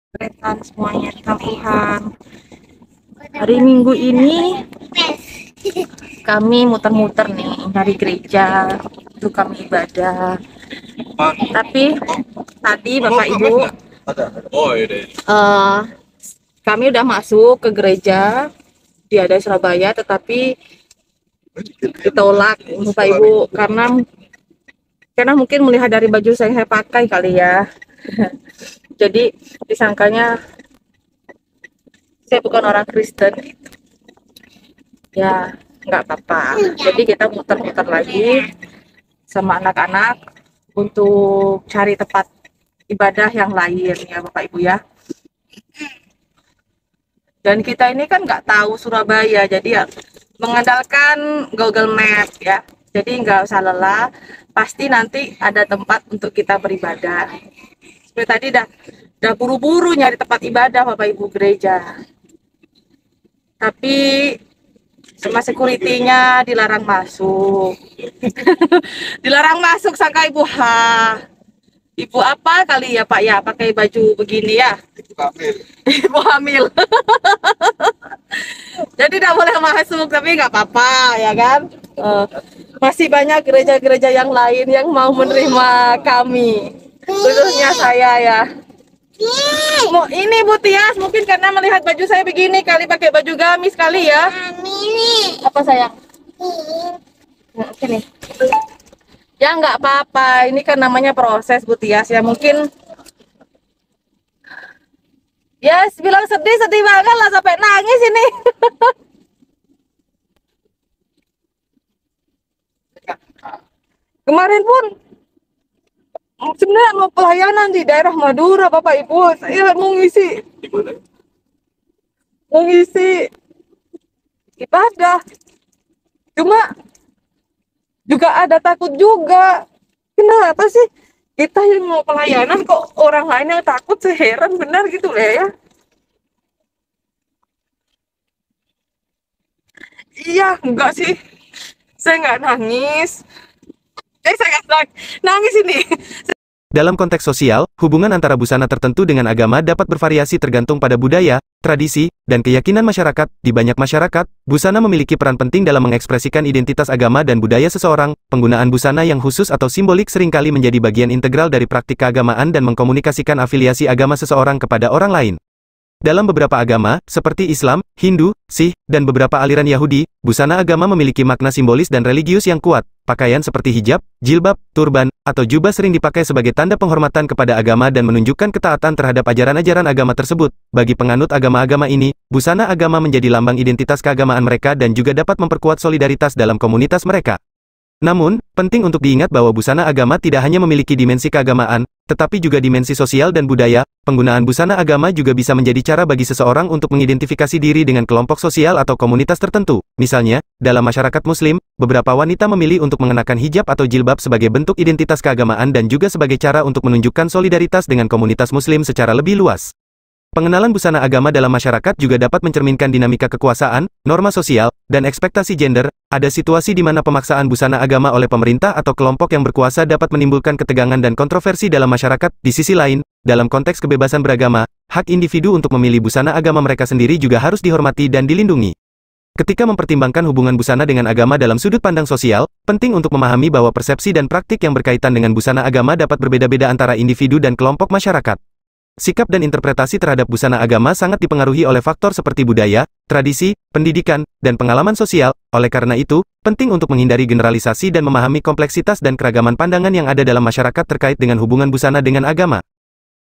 Kelihatan semuanya di kampuhan. Hari Minggu ini kami muter-muter nih dari gereja untuk kami ibadah. Tapi tadi Bapak Ibu, eh, kami udah masuk ke gereja di ada Surabaya, tetapi ditolak Bapak Ibu karena mungkin melihat dari baju saya pakai kali ya. Jadi disangkanya saya bukan orang Kristen. Ya, nggak apa-apa. Jadi kita muter-muter lagi sama anak-anak untuk cari tempat ibadah yang lain ya Bapak Ibu ya. Dan kita ini kan nggak tahu Surabaya, jadi ya mengandalkan Google Map ya. Jadi nggak usah lelah, pasti nanti ada tempat untuk kita beribadah. Seperti tadi dah buru-buru nyari tempat ibadah Bapak Ibu gereja. Tapi sama security-nya dilarang masuk. Dilarang masuk sangka Ibu Ibu apa kali ya Pak ya pakai baju begini ya? Ibu hamil. Ibu hamil. Jadi tidak boleh masuk, tapi nggak apa-apa ya kan? Masih banyak gereja-gereja yang lain yang mau menerima kami, khususnya saya ya. Ini Bu Tias, mungkin karena melihat baju saya begini kali pakai baju gamis kali ya. Apa sayang? Sini. Ya nggak apa-apa, ini kan namanya proses Bu Tias ya, mungkin ya bilang sedih banget lah sampai nangis ini. Kemarin pun sebenarnya mau pelayanan di daerah Madura Bapak Ibu, saya mau ngisi ibadah, cuma juga ada takut juga. Kenapa sih kita yang mau pelayanan kok orang lain yang takut, seheran benar gitu ya. Iya, enggak sih. Saya nggak nangis. Saya nggak nangis ini. Dalam konteks sosial, hubungan antara busana tertentu dengan agama dapat bervariasi tergantung pada budaya, tradisi, dan keyakinan masyarakat. Di banyak masyarakat, busana memiliki peran penting dalam mengekspresikan identitas agama dan budaya seseorang. Penggunaan busana yang khusus atau simbolik seringkali menjadi bagian integral dari praktik keagamaan dan mengkomunikasikan afiliasi agama seseorang kepada orang lain. Dalam beberapa agama, seperti Islam, Hindu, Sikh, dan beberapa aliran Yahudi, busana agama memiliki makna simbolis dan religius yang kuat. Pakaian seperti hijab, jilbab, turban, atau jubah sering dipakai sebagai tanda penghormatan kepada agama dan menunjukkan ketaatan terhadap ajaran-ajaran agama tersebut. Bagi penganut agama-agama ini, busana agama menjadi lambang identitas keagamaan mereka dan juga dapat memperkuat solidaritas dalam komunitas mereka. Namun, penting untuk diingat bahwa busana agama tidak hanya memiliki dimensi keagamaan, tetapi juga dimensi sosial dan budaya. Penggunaan busana agama juga bisa menjadi cara bagi seseorang untuk mengidentifikasi diri dengan kelompok sosial atau komunitas tertentu. Misalnya, dalam masyarakat Muslim, beberapa wanita memilih untuk mengenakan hijab atau jilbab sebagai bentuk identitas keagamaan dan juga sebagai cara untuk menunjukkan solidaritas dengan komunitas Muslim secara lebih luas. Pengenalan busana agama dalam masyarakat juga dapat mencerminkan dinamika kekuasaan, norma sosial, dan ekspektasi gender. Ada situasi di mana pemaksaan busana agama oleh pemerintah atau kelompok yang berkuasa dapat menimbulkan ketegangan dan kontroversi dalam masyarakat. Di sisi lain, dalam konteks kebebasan beragama, hak individu untuk memilih busana agama mereka sendiri juga harus dihormati dan dilindungi. Ketika mempertimbangkan hubungan busana dengan agama dalam sudut pandang sosial, penting untuk memahami bahwa persepsi dan praktik yang berkaitan dengan busana agama dapat berbeda-beda antara individu dan kelompok masyarakat. Sikap dan interpretasi terhadap busana agama sangat dipengaruhi oleh faktor seperti budaya, tradisi, pendidikan, dan pengalaman sosial. Oleh karena itu, penting untuk menghindari generalisasi dan memahami kompleksitas dan keragaman pandangan yang ada dalam masyarakat terkait dengan hubungan busana dengan agama.